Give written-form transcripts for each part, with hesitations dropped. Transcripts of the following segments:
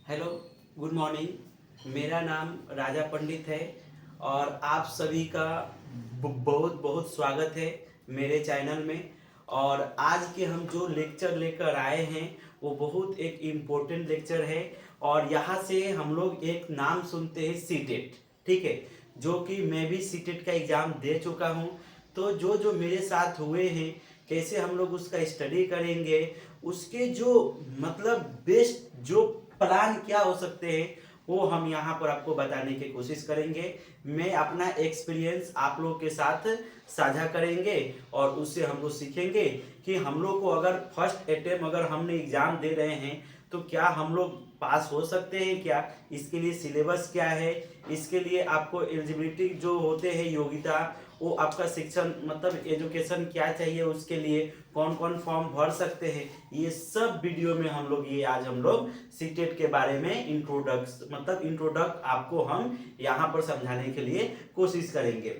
Hello, good morning. मेरा नाम राजा पंडित है और आप सभी का बहुत बहुत स्वागत है मेरे चैनल में। और आज के हम जो लेक्चर लेकर आए हैं वो बहुत एक इम्पोर्टेंट लेक्चर है। और यहाँ से हम लोग एक नाम सुनते हैं सीटेट, ठीक है, जो कि मैं भी सीटेट का एग्ज़ाम दे चुका हूँ। तो जो जो मेरे साथ हुए हैं, कैसे हम लोग उसका स्टडी करेंगे, उसके जो मतलब बेस्ट जो प्लान क्या हो सकते हैं, वो हम यहाँ पर आपको बताने की कोशिश करेंगे। मैं अपना एक्सपीरियंस आप लोगों के साथ साझा करेंगे और उससे हम लोग सीखेंगे कि हम लोग को अगर फर्स्ट अटेम्प्ट अगर हमने एग्ज़ाम दे रहे हैं तो क्या हम लोग पास हो सकते हैं, क्या इसके लिए सिलेबस क्या है, इसके लिए आपको एलिजिबिलिटी जो होते हैं योग्यता, वो आपका शिक्षण मतलब एजुकेशन क्या चाहिए, उसके लिए कौन कौन फॉर्म भर सकते हैं, ये सब वीडियो में हम लोग आज हम लोग सीटेट के बारे में इंट्रोडक्ट आपको हम यहाँ पर समझाने के लिए कोशिश करेंगे।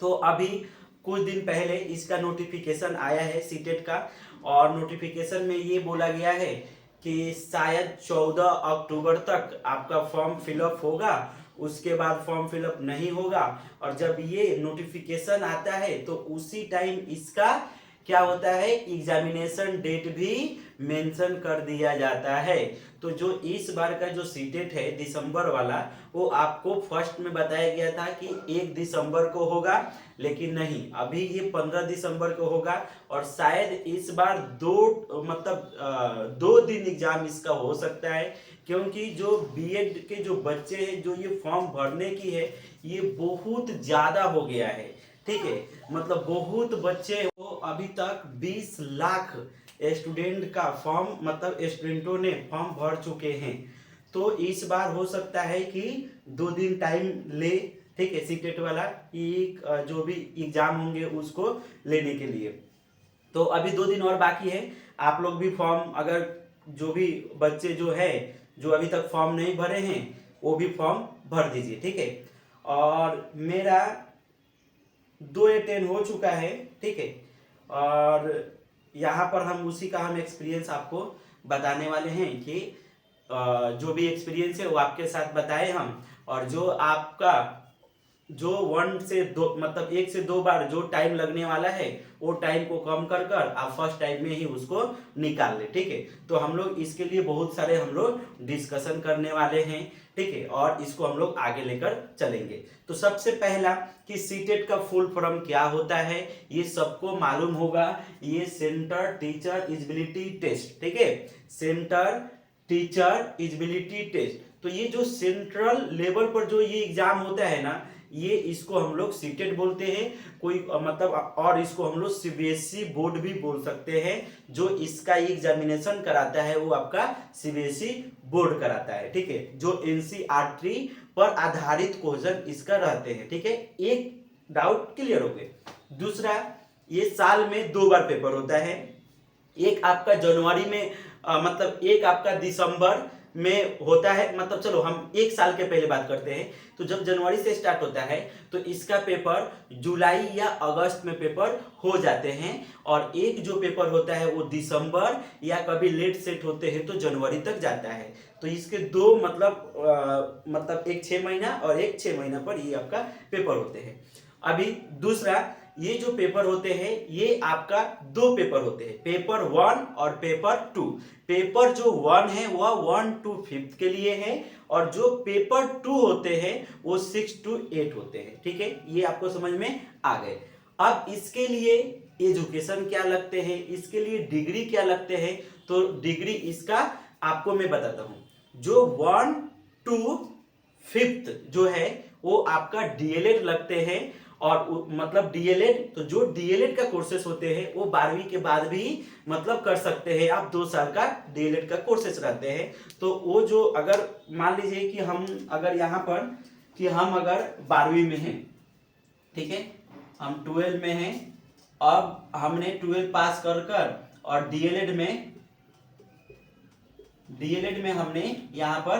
तो अभी कुछ दिन पहले इसका नोटिफिकेशन आया है सीटेट का, और नोटिफिकेशन में ये बोला गया है कि शायद 14 अक्टूबर तक आपका फॉर्म फिलअप होगा, उसके बाद फॉर्म फिलअप नहीं होगा। और जब ये नोटिफिकेशन आता है तो उसी टाइम इसका क्या होता है, एग्जामिनेशन डेट भी मेंशन कर दिया जाता है। तो जो इस बार का जो सीटेट है दिसंबर वाला, वो आपको फर्स्ट में बताया गया था कि 1 दिसंबर को होगा, लेकिन नहीं, अभी ये 15 दिसंबर को होगा। और शायद इस बार 2 दिन एग्जाम इसका हो सकता है, क्योंकि जो बीएड के जो बच्चे हैं जो ये फॉर्म भरने की है, ये बहुत ज़्यादा हो गया है, ठीक है। मतलब बहुत बच्चे हो, अभी तक 20 लाख स्टूडेंट का फॉर्म मतलब स्टूडेंटों ने फॉर्म भर चुके हैं। तो इस बार हो सकता है कि 2 दिन टाइम ले, ठीक है, सीटेट वाला एक जो भी एग्जाम होंगे उसको लेने के लिए। तो अभी 2 दिन और बाकी है। आप लोग भी फॉर्म, अगर जो भी बच्चे जो है जो अभी तक फॉर्म नहीं भरे हैं वो भी फॉर्म भर दीजिए, ठीक है। और मेरा 2 अटेम्प्ट हो चुका है, ठीक है। और यहाँ पर हम उसी का हम एक्सपीरियंस आपको बताने वाले हैं कि जो भी एक्सपीरियंस है वो आपके साथ बताए हम। और जो आपका जो 1 से 2 मतलब 1 से 2 बार जो टाइम लगने वाला है, वो टाइम को कम कर कर आप फर्स्ट टाइम में ही उसको निकाल ले, ठीक है। तो हम लोग इसके लिए बहुत सारे हम लोग डिस्कशन करने वाले हैं, ठीक है, और इसको हम लोग आगे लेकर चलेंगे। तो सबसे पहला कि सीटेट का फुल फॉर्म क्या होता है, ये सबको मालूम होगा। ये सेंटर टीचर एलिजिबिलिटी टेस्ट, ठीक है, सेंटर टीचर एलिजिबिलिटी टेस्ट। तो ये जो सेंट्रल लेवल पर जो ये एग्जाम होता है ना, ये इसको हम लोग सीटेट बोलते हैं। कोई मतलब, और इसको हम लोग सीबीएसई बोर्ड भी बोल सकते हैं। जो इसका एग्जामिनेशन कराता है वो आपका सीबीएसई बोर्ड कराता है, ठीक है, जो एनसीईआरटी पर आधारित क्वेश्चन इसका रहते हैं, ठीक है। एक डाउट क्लियर हो गया। दूसरा, ये साल में 2 बार पेपर होता है। एक आपका जनवरी में मतलब एक आपका दिसंबर में होता है। मतलब चलो हम एक साल के पहले बात करते हैं। तो जब जनवरी से स्टार्ट होता है तो इसका पेपर जुलाई या अगस्त में पेपर हो जाते हैं। और एक जो पेपर होता है वो दिसंबर या कभी लेट सेट होते हैं तो जनवरी तक जाता है। तो इसके दो मतलब एक 6 महीना और एक 6 महीना पर ये आपका पेपर होते हैं। अभी दूसरा, ये जो पेपर होते हैं ये आपका 2 पेपर होते हैं, पेपर 1 और पेपर 2। पेपर जो 1 है वह 1 to 5 के लिए है, और जो पेपर 2 होते हैं वो 6 to 8 होते हैं, ठीक है। ये आपको समझ में आ गए। अब इसके लिए एजुकेशन क्या लगते हैं, इसके लिए डिग्री क्या लगते हैं। तो डिग्री इसका आपको मैं बताता हूं। जो 1 to 5 जो है वो आपका डीएलएड लगते हैं। और मतलब डीएलएड, तो जो डीएलएड का कोर्सेस होते हैं वो 12वीं के बाद भी मतलब कर सकते हैं आप। 2 साल का डीएलएड का कोर्सेस रहते हैं। तो वो जो अगर मान लीजिए कि हम अगर यहाँ पर कि हम अगर 12वीं में हैं, ठीक है, हम 12 में हैं, अब हमने 12 पास कर कर और डीएलएड में हमने यहाँ पर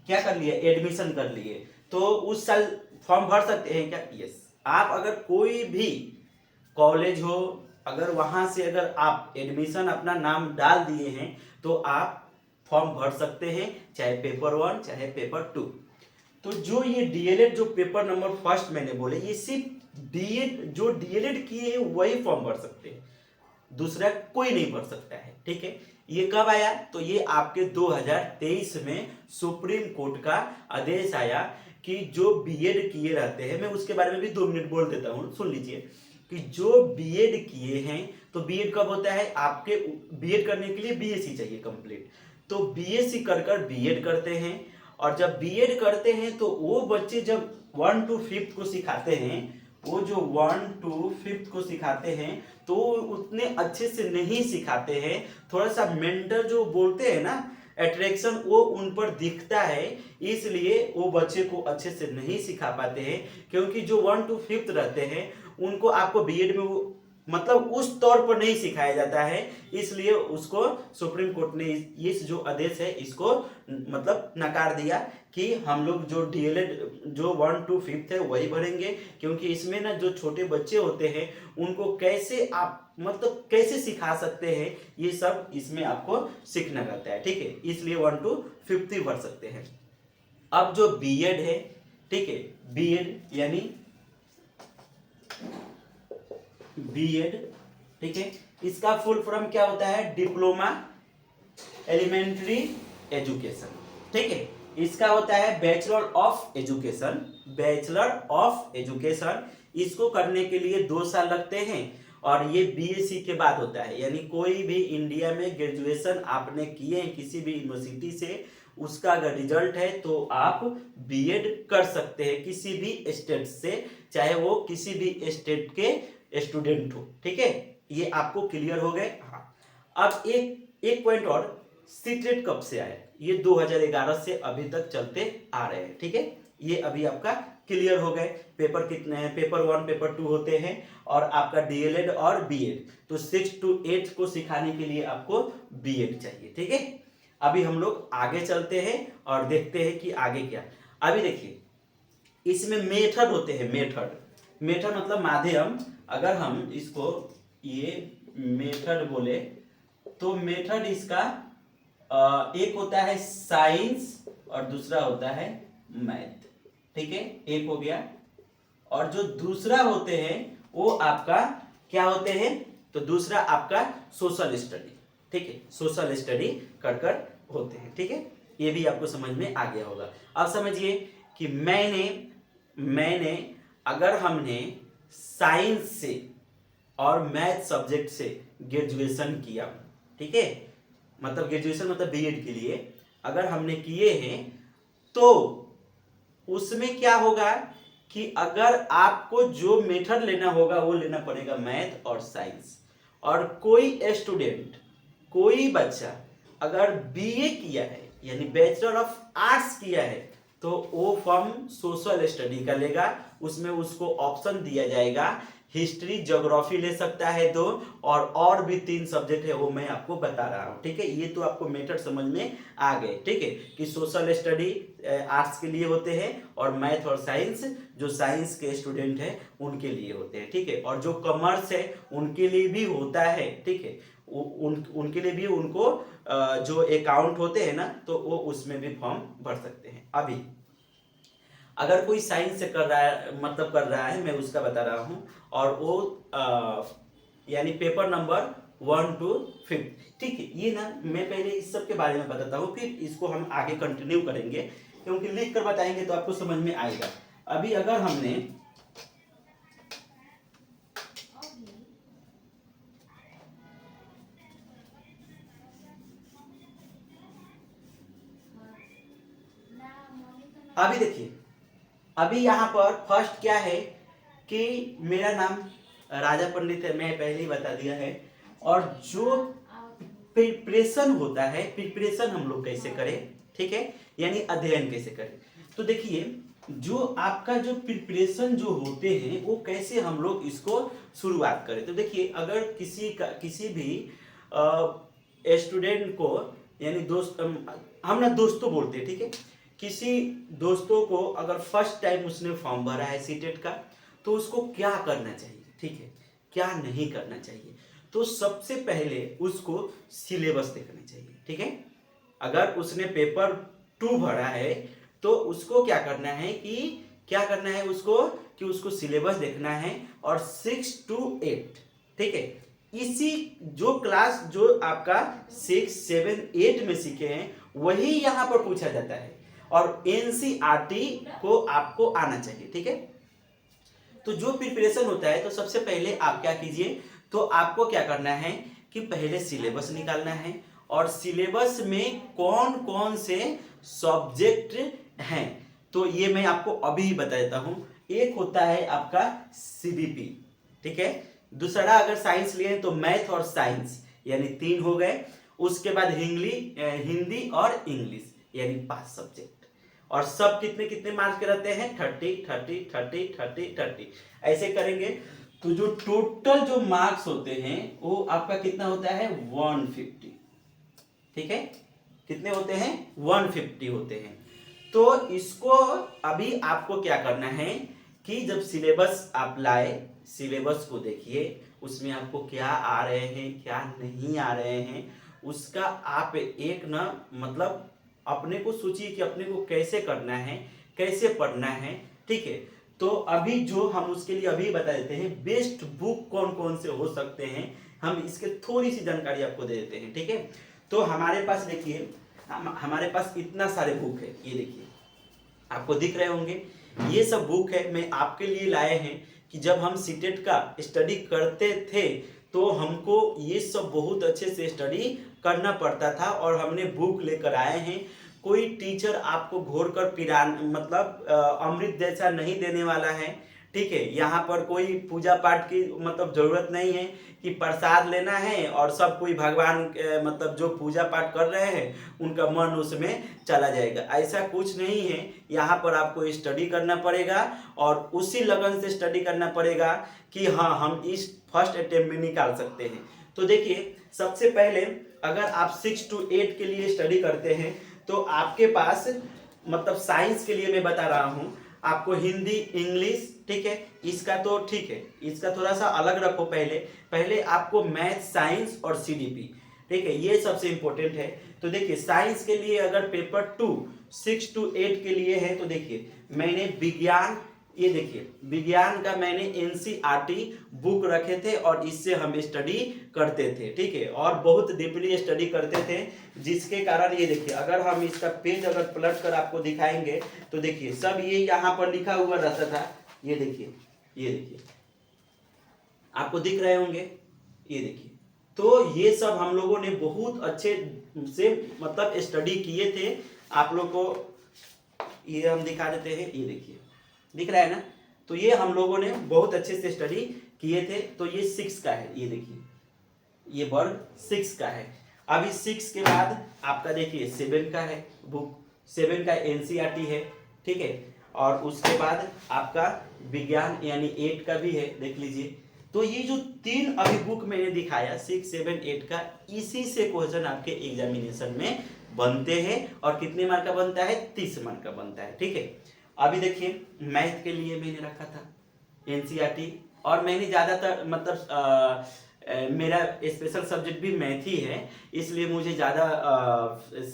क्या कर लिया, एडमिशन कर लिए। तो उस साल फॉर्म भर सकते हैं क्या? यस। आप अगर कोई भी कॉलेज हो, अगर वहां से अगर आप एडमिशन अपना नाम डाल दिए हैं तो आप फॉर्म भर सकते हैं, चाहे पेपर 1 चाहे पेपर 2। तो जो ये डीएलएड जो पेपर नंबर फर्स्ट मैंने बोले, ये सिर्फ डीएड जो डीएलएड किए हैं वही फॉर्म भर सकते हैं, दूसरा कोई नहीं भर सकता है, ठीक है। ये कब आया? तो ये आपके 2023 में सुप्रीम कोर्ट का आदेश आया कि जो बीएड किए रहते हैं, मैं उसके बारे में भी 2 मिनट बोल देता हूँ, सुन लीजिए कि जो बीएड किए हैं, तो बीएड कब होता है? आपके बीएड करने के लिए बीएससी चाहिए कंप्लीट, तो बीएससी कर बीएड करते हैं, और जब बीएड करते हैं तो वो बच्चे जब 1 to 5th को सिखाते हैं, वो जो 1 to 5th को सिखाते हैं तो उतने अच्छे से नहीं सिखाते हैं, थोड़ा सा मेंटर जो बोलते हैं ना अट्रैक्शन, वो उन पर दिखता है, इसलिए वो बच्चे को अच्छे से नहीं सिखा पाते हैं। क्योंकि जो 1 to 5th रहते हैं उनको आपको बीएड में वो मतलब उस तौर पर नहीं सिखाया जाता है, इसलिए उसको सुप्रीम कोर्ट ने इस जो आदेश है इसको मतलब नकार दिया कि हम लोग जो डीएलएड जो 1 to 5th है वही भरेंगे। क्योंकि इसमें ना जो छोटे बच्चे होते हैं उनको कैसे आप मतलब कैसे सिखा सकते हैं, ये सब इसमें आपको सीखना रहता है, ठीक है, इसलिए 1 to 5th ही भर सकते हैं। अब जो बीएड है, ठीक है, बीएड यानी बीएड, ठीक है, इसका फुल फॉर्म क्या होता है? डिप्लोमा एलिमेंट्री एजुकेशन, ठीक है। इसका होता है bachelor of education, bachelor of education. इसको करने के लिए 2 साल लगते हैं और ये बीएससी के बाद होता है। यानी कोई भी इंडिया में ग्रेजुएशन आपने किए हैं किसी भी यूनिवर्सिटी से, उसका अगर रिजल्ट है तो आप बीएड कर सकते हैं किसी भी स्टेट से, चाहे वो किसी भी स्टेट के स्टूडेंट हो, ठीक है। ये आपको क्लियर हो गए। हाँ, अब एक पॉइंट और, सीटेट कब से आया? ये 2011 से अभी तक चलते आ रहे हैं, ठीक है। ये अभी आपका क्लियर हो गए। पेपर कितने हैं? पेपर 1 पेपर 2 होते हैं, और आपका डीएलएड और बीएड, तो 6 to 8 को सिखाने के लिए आपको बीएड चाहिए, ठीक है। अभी हम लोग आगे चलते हैं और देखते हैं कि आगे क्या। अभी देखिए इसमें मेथड होते हैं, मेथड मतलब माध्यम। अगर हम इसको ये मेथड बोले तो मेथड इसका एक होता है साइंस और दूसरा होता है मैथ, ठीक है, एक हो गया। और जो दूसरा होते हैं वो आपका क्या होते हैं? तो दूसरा आपका सोशल स्टडी, ठीक है, सोशल स्टडी कर होते हैं, ठीक है। ये भी आपको समझ में आ गया होगा। अब समझिए कि मैंने अगर हमने साइंस से और मैथ सब्जेक्ट से ग्रेजुएशन किया, ठीक है, मतलब ग्रेजुएशन मतलब बीएड के लिए अगर हमने किए हैं, तो उसमें क्या होगा कि अगर आपको जो मेथड लेना होगा वो लेना पड़ेगा मैथ और साइंस। और कोई स्टूडेंट, कोई बच्चा अगर बीए किया है यानी बैचलर ऑफ आर्ट्स किया है, तो वो फॉर्म सोशल स्टडी का लेगा। उसमें उसको ऑप्शन दिया जाएगा हिस्ट्री, ज्योग्राफी ले सकता है 2, और भी 3 सब्जेक्ट है वो मैं आपको बता रहा हूँ, ठीक है। ये तो आपको मेथड समझ में आ गए, ठीक है, कि सोशल स्टडी आर्ट्स के लिए होते हैं और मैथ और साइंस जो साइंस के स्टूडेंट हैं उनके लिए होते हैं, ठीक है। और जो कॉमर्स है उनके लिए भी होता है, ठीक है, उनके लिए भी उनको जो अकाउंट होते हैं ना, तो वो उसमें भी फॉर्म भर सकते हैं। अभी अगर कोई साइंस से कर रहा है, मतलब कर रहा है, मैं उसका बता रहा हूँ, और वो यानी पेपर नंबर 1 to 5, ठीक है। ये ना मैं पहले इस सब के बारे में बताता हूँ, फिर इसको हम आगे कंटिन्यू करेंगे, क्योंकि लिख कर बताएंगे तो आपको समझ में आएगा। अभी अगर हमने अभी देखिए, अभी यहाँ पर फर्स्ट क्या है कि मेरा नाम राजा पंडित है, मैं पहले ही बता दिया है। और जो प्रिपरेशन होता है, प्रिपरेशन हम लोग कैसे करें, ठीक है, यानी अध्ययन कैसे करें। तो देखिए जो आपका जो प्रिपरेशन जो होते हैं वो कैसे हम लोग इसको शुरुआत करें। तो देखिए अगर किसी भी स्टूडेंट को, यानी दोस्त, हम ना दोस्तों बोलते हैं, ठीक है, किसी दोस्तों को अगर फर्स्ट टाइम उसने फॉर्म भरा है सीटेट का, तो उसको क्या करना चाहिए, ठीक है, क्या नहीं करना चाहिए। तो सबसे पहले उसको सिलेबस देखना चाहिए, ठीक है। अगर उसने पेपर 2 भरा है तो उसको क्या करना है उसको कि उसको सिलेबस देखना है और 6 to 8, ठीक है। इसी जो क्लास जो आपका 6, 7, 8 में सीखे हैं वही यहाँ पर पूछा जाता है और एनसीईआरटी को आपको आना चाहिए, ठीक है। तो जो प्रिपरेशन होता है तो सबसे पहले आप क्या कीजिए, तो आपको क्या करना है कि पहले सिलेबस निकालना है और सिलेबस में कौन कौन से सब्जेक्ट हैं तो ये मैं आपको अभी ही बता देता हूं। एक होता है आपका सीबीपी, ठीक है। दूसरा अगर साइंस लिए तो मैथ और साइंस यानी 3 हो गए। उसके बाद हिंदी और इंग्लिश यानी 5 सब्जेक्ट। और सब कितने कितने मार्क्स के रहते हैं 30 30 30 30 30 ऐसे करेंगे तो जो टोटल जो मार्क्स होते हैं वो आपका कितना होता है 150, ठीक है। कितने होते हैं 150 होते हैं। तो इसको अभी आपको क्या करना है कि जब सिलेबस आप लाए, सिलेबस को देखिए उसमें आपको क्या आ रहे हैं क्या नहीं आ रहे हैं उसका आप एक ना मतलब अपने को सोचिए कि अपने को कैसे करना है कैसे पढ़ना है, ठीक है। तो अभी जो हम उसके लिए अभी बता देते हैं बेस्ट बुक कौन कौन से हो सकते हैं, हम इसके थोड़ी सी जानकारी आपको दे देते हैं, ठीक है। तो हमारे पास देखिए हमारे पास इतना सारे बुक है, ये देखिए आपको दिख रहे होंगे ये सब बुक है मैं आपके लिए लाए हैं कि जब हम सीटेट का स्टडी करते थे तो हमको ये सब बहुत अच्छे से स्टडी करना पड़ता था और हमने बुक लेकर आए हैं। कोई टीचर आपको घोर कर मतलब अमृत जैसा नहीं देने वाला है, ठीक है। यहाँ पर कोई पूजा पाठ की मतलब जरूरत नहीं है कि प्रसाद लेना है और सब कोई भगवान मतलब जो पूजा पाठ कर रहे हैं उनका मन उसमें चला जाएगा, ऐसा कुछ नहीं है। यहाँ पर आपको स्टडी करना पड़ेगा और उसी लगन से स्टडी करना पड़ेगा कि हाँ हम इस फर्स्ट अटेम्प्ट में निकाल सकते हैं। तो देखिए सबसे पहले अगर आप 6 to 8 के लिए स्टडी करते हैं तो आपके पास मतलब साइंस के लिए मैं बता रहा हूँ आपको हिंदी इंग्लिश, ठीक है। इसका तो ठीक है इसका थोड़ा सा अलग रखो, पहले आपको मैथ साइंस और सीडीपी, ठीक है, ये सबसे इंपॉर्टेंट है। तो देखिए साइंस के लिए अगर पेपर 2 6 to 8 के लिए है तो देखिए मैंने विज्ञान, ये देखिए विज्ञान का मैंने एनसीईआरटी बुक रखे थे और इससे हम स्टडी करते थे, ठीक है, और बहुत डीपली स्टडी करते थे जिसके कारण ये देखिए अगर हम इसका पेज अगर पलट कर आपको दिखाएंगे तो देखिए सब ये यहाँ पर लिखा हुआ रहता था। ये देखिए आपको दिख रहे होंगे, ये देखिए। तो ये सब हम लोगों ने बहुत अच्छे से मतलब स्टडी किए थे। आप लोग को ये हम दिखा देते हैं, ये देखिए दिख रहा है ना। तो ये हम लोगों ने बहुत अच्छे से स्टडी किए थे। तो ये 6 का है, ये देखिए ये वर्ग 6 का है। अभी 6 के बाद आपका देखिए 7 का है बुक, 7 का एनसीईआरटी है, ठीक है। और उसके बाद आपका विज्ञान यानी 8 का भी है, देख लीजिए। तो ये जो 3 अभी बुक मैंने दिखाया 6, 7, 8 का, इसी से क्वेश्चन आपके एग्जामिनेशन में बनते हैं और कितने मार्क का बनता है 30 मार्क का बनता है, ठीक है। अभी देखिए मैथ के लिए मैंने रखा था एनसीईआरटी और मैंने ज़्यादातर मतलब मेरा स्पेशल सब्जेक्ट भी मैथ ही है, इसलिए मुझे ज़्यादा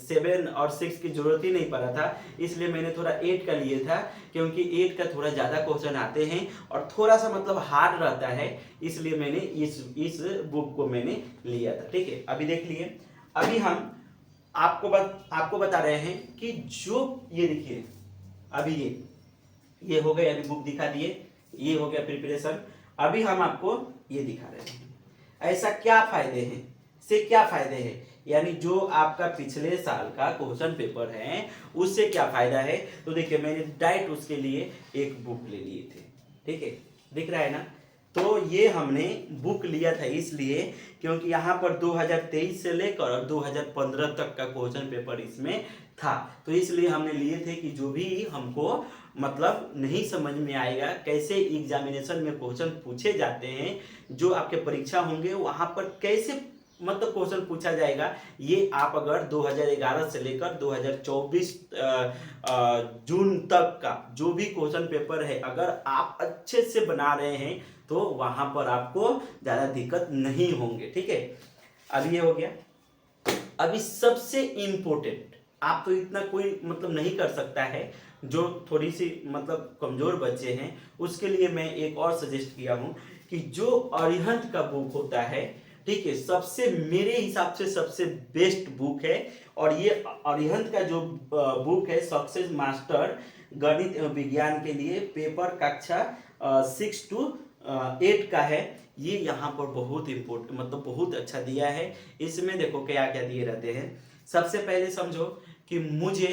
7 और 6 की जरूरत ही नहीं पड़ा था। इसलिए मैंने थोड़ा 8 का लिए था क्योंकि 8 का थोड़ा ज़्यादा क्वेश्चन आते हैं और थोड़ा सा मतलब हार्ड रहता है, इसलिए मैंने इस बुक को मैंने लिया था, ठीक है। अभी देख लिए अभी हम आपको बता रहे हैं कि जो ये देखिए अभी ये हो गया, अभी बुक दिखा दिए, ये हो गया प्रिपरेशन। अभी हम आपको ये दिखा रहे हैं ऐसा क्या फायदे हैं, से क्या फायदे हैं, यानी जो आपका पिछले साल का क्वेश्चन पेपर है उससे क्या फायदा है। तो देखिए मैंने डायरेक्ट उसके लिए एक बुक ले लिए थे, ठीक है, दिख रहा है ना। तो ये हमने बुक लिया था इसलिए क्योंकि यहाँ पर 2023 से लेकर और 2015 तक का क्वेश्चन पेपर इसमें था, तो इसलिए हमने लिए थे कि जो भी हमको मतलब नहीं समझ में आएगा कैसे एग्जामिनेशन में क्वेश्चन पूछे जाते हैं, जो आपके परीक्षा होंगे वहाँ पर कैसे मतलब क्वेश्चन पूछा जाएगा, ये आप अगर 2011 से लेकर 2024 जून तक का जो भी क्वेश्चन पेपर है अगर आप अच्छे से बना रहे हैं तो वहां पर आपको ज्यादा दिक्कत नहीं होंगे, ठीक है। अब ये हो गया। अभी सबसे इम्पोर्टेंट, आप तो इतना कोई मतलब नहीं कर सकता है, जो थोड़ी सी मतलब कमजोर बच्चे हैं उसके लिए मैं एक और सजेस्ट किया हूँ कि जो अरिहंत का बुक होता है, ठीक है, सबसे मेरे हिसाब से सबसे बेस्ट बुक है। और ये अरिहंत का जो बुक है सक्सेस मास्टर गणित एवं विज्ञान के लिए पेपर कक्षा 6 to 8 का है। ये यहाँ पर बहुत इम्पोर्टेंट मतलब बहुत अच्छा दिया है। इसमें देखो क्या क्या दिए रहते हैं। सबसे पहले समझो कि मुझे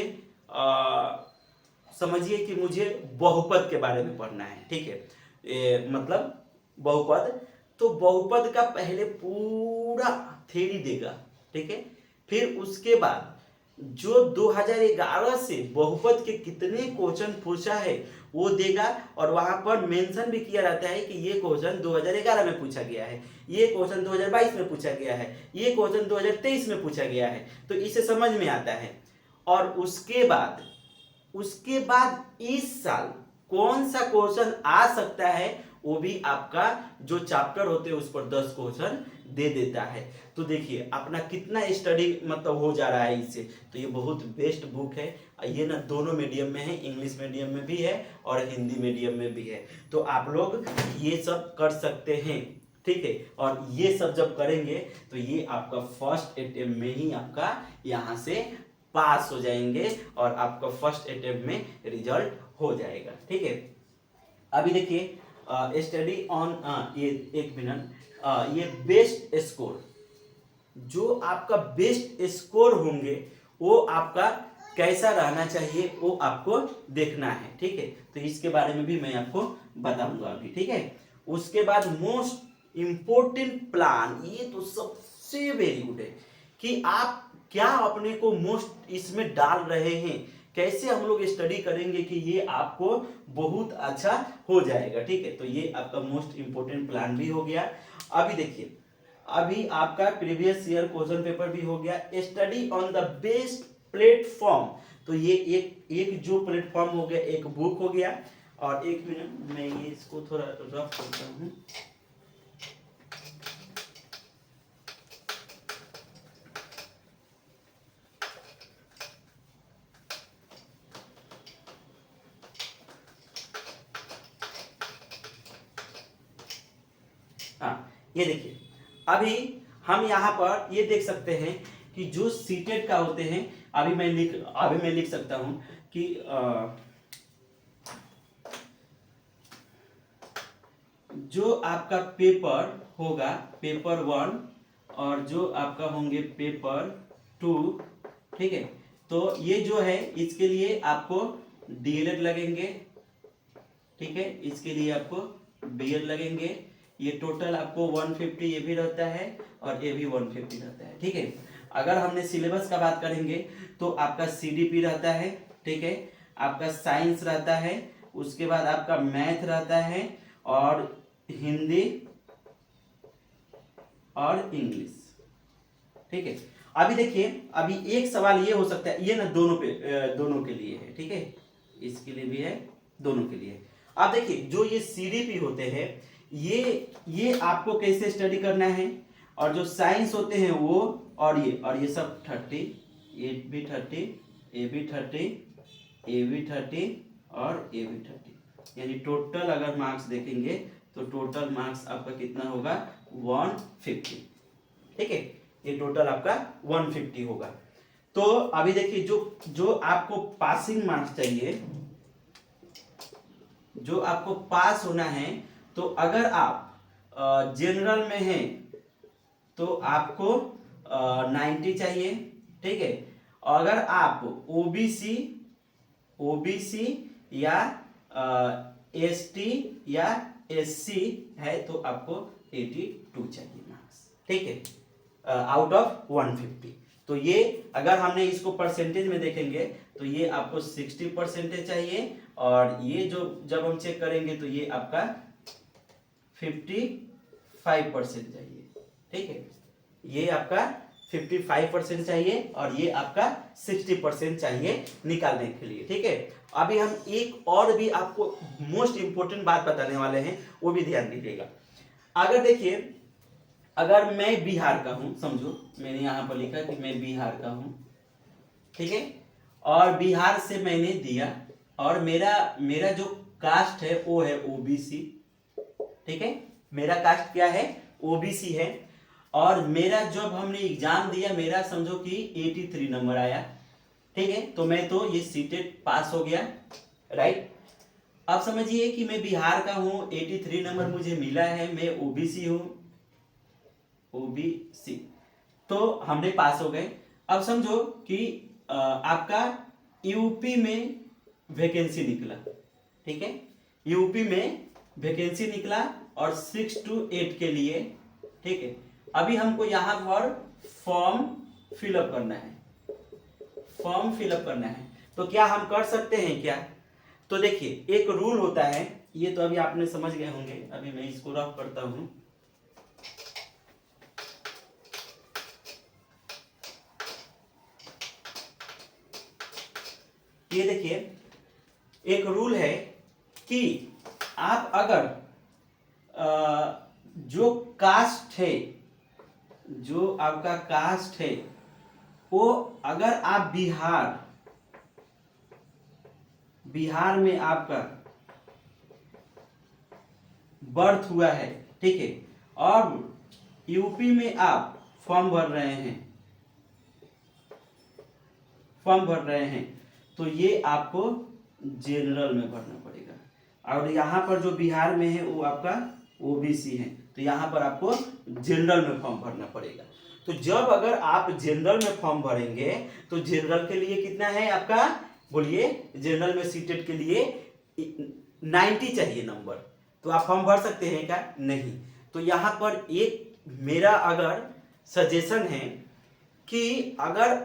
समझिए कि मुझे बहुपद के बारे में पढ़ना है, ठीक है, मतलब बहुपद, तो बहुपद का पहले पूरा थ्योरी देगा, ठीक है। फिर उसके बाद जो 2011 से बहुपद के कितने क्वेश्चन पूछा है वो देगा, और वहां पर मेंशन भी किया रहता है कि ये क्वेश्चन 2011 में पूछा गया है, ये क्वेश्चन 2022 में पूछा गया है, ये क्वेश्चन 2023 में पूछा गया है, तो इसे समझ में आता है। और उसके बाद इस साल कौन सा क्वेश्चन आ सकता है वो भी आपका जो चैप्टर होते हैं उस पर 10 क्वेश्चन दे देता है। तो देखिए अपना कितना स्टडी मतलब हो जा रहा है इससे। तो ये बहुत बेस्ट बुक है। ये ना दोनों मीडियम में है, इंग्लिश मीडियम में भी है और हिंदी मीडियम में भी है। तो आप लोग ये सब कर सकते हैं, ठीक है। और ये सब जब करेंगे तो ये आपका फर्स्ट अटेम्प्ट में ही आपका यहाँ से पास हो जाएंगे और आपका फर्स्ट अटेम्प्ट में रिजल्ट हो जाएगा, ठीक है। अभी देखिए स्टडी ऑन ये एक मिनट, ये बेस्ट स्कोर, जो आपका बेस्ट स्कोर होंगे वो आपका कैसा रहना चाहिए वो आपको देखना है, ठीक है। तो इसके बारे में भी मैं आपको बताऊंगा अभी, ठीक है। उसके बाद मोस्ट इंपोर्टेंट प्लान, ये तो सबसे वेरी गुड है कि आप क्या अपने को मोस्ट इसमें डाल रहे हैं, कैसे हम लोग स्टडी करेंगे कि ये आपको बहुत अच्छा हो जाएगा, ठीक है। तो ये आपका मोस्ट इंपोर्टेंट प्लान भी हो गया। अभी देखिए अभी आपका प्रीवियस ईयर क्वेश्चन पेपर भी हो गया। Study on the best platform, तो ये एक जो प्लेटफॉर्म हो गया, एक बुक हो गया। और एक मिनट मैं ये इसको थोड़ा रफ करता हूँ। हाँ ये देखिए अभी हम यहाँ पर ये देख सकते हैं कि जो सीटेट का होते हैं, अभी मैं लिख सकता हूँ कि जो आपका पेपर होगा पेपर 1 और जो आपका होंगे पेपर 2, ठीक है। तो ये जो है इसके लिए आपको डीएलएड लगेंगे, ठीक है, इसके लिए आपको बीएड लगेंगे। ये टोटल आपको 150 ये भी रहता है और ये भी 150 रहता है, ठीक है। अगर हमने सिलेबस का बात करेंगे तो आपका सीडीपी रहता है, ठीक है, आपका साइंस रहता है, उसके बाद आपका मैथ रहता है और हिंदी और इंग्लिश, ठीक है। अभी देखिए अभी एक सवाल ये हो सकता है, ये ना दोनों के लिए है, ठीक है, इसके लिए भी है, दोनों के लिए। अब देखिए जो ये सीडीपी होते हैं ये आपको कैसे स्टडी करना है, और जो साइंस होते हैं वो और ये सब 30, ये भी 30, ये भी 30, ये भी 30 और ये भी 30, यानी टोटल अगर मार्क्स देखेंगे तो टोटल मार्क्स आपका कितना होगा 150, ठीक है। ये टोटल आपका 150 होगा। तो अभी देखिए जो आपको पासिंग मार्क्स चाहिए, जो आपको पास होना है, तो अगर आप जनरल में हैं तो आपको 90 चाहिए, ठीक है। अगर आप ओबीसी या एसटी या एससी है तो आपको 82 चाहिए मार्क्स, ठीक है, आउट ऑफ 150। तो ये अगर हमने इसको परसेंटेज में देखेंगे तो ये आपको 60% चाहिए, और ये जो जब हम चेक करेंगे तो ये आपका 55% चाहिए, ठीक है। ये आपका 55% चाहिए और ये आपका 60% चाहिए निकालने के लिए, ठीक है। अभी हम एक और भी आपको मोस्ट इंपोर्टेंट बात बताने वाले हैं, वो भी ध्यान दीजिएगा। अगर देखिए अगर मैं बिहार का हूं, समझो मैंने यहाँ पर लिखा कि मैं बिहार का हूं, ठीक है, और बिहार से मैंने दिया, और मेरा मेरा जो कास्ट है वो है ओबीसी, ठीक है, मेरा कास्ट क्या है, ओबीसी है, और मेरा जब हमने एग्जाम दिया मेरा समझो कि 83 नंबर आया, ठीक है, तो मैं तो ये सीटेट पास हो गया, राइट। अब समझिए कि मैं बिहार का हूं, 83 नंबर मुझे मिला है, मैं ओबीसी हूं, ओबीसी, तो हमने पास हो गए। अब समझो कि आपका यूपी में वैकेंसी निकला, ठीक है, यूपी में वैकेंसी निकला और 6 to 8 के लिए, ठीक है। अभी हमको यहाँ पर फॉर्म फिलअप करना है, फॉर्म फिलअप करना है, तो क्या हम कर सकते हैं क्या? तो देखिए एक रूल होता है, ये तो अभी आपने समझ गए होंगे, अभी मैं इसको रफ करता हूं। ये देखिए एक रूल है कि आप अगर जो कास्ट है, जो आपका कास्ट है, वो अगर आप बिहार में आपका बर्थ हुआ है, ठीक है, और यूपी में आप फॉर्म भर रहे हैं, फॉर्म भर रहे हैं, तो ये आपको जनरल में भरना पड़ेगा, और यहाँ पर जो बिहार में है वो आपका ओबीसी है, तो यहाँ पर आपको जनरल में फॉर्म भरना पड़ेगा। तो जब अगर आप जनरल में फॉर्म भरेंगे तो जनरल के लिए कितना है आपका, बोलिए, जनरल में सीटेट के लिए 90 चाहिए नंबर, तो आप फॉर्म भर सकते हैं क्या? नहीं। तो यहाँ पर एक मेरा अगर सजेशन है कि अगर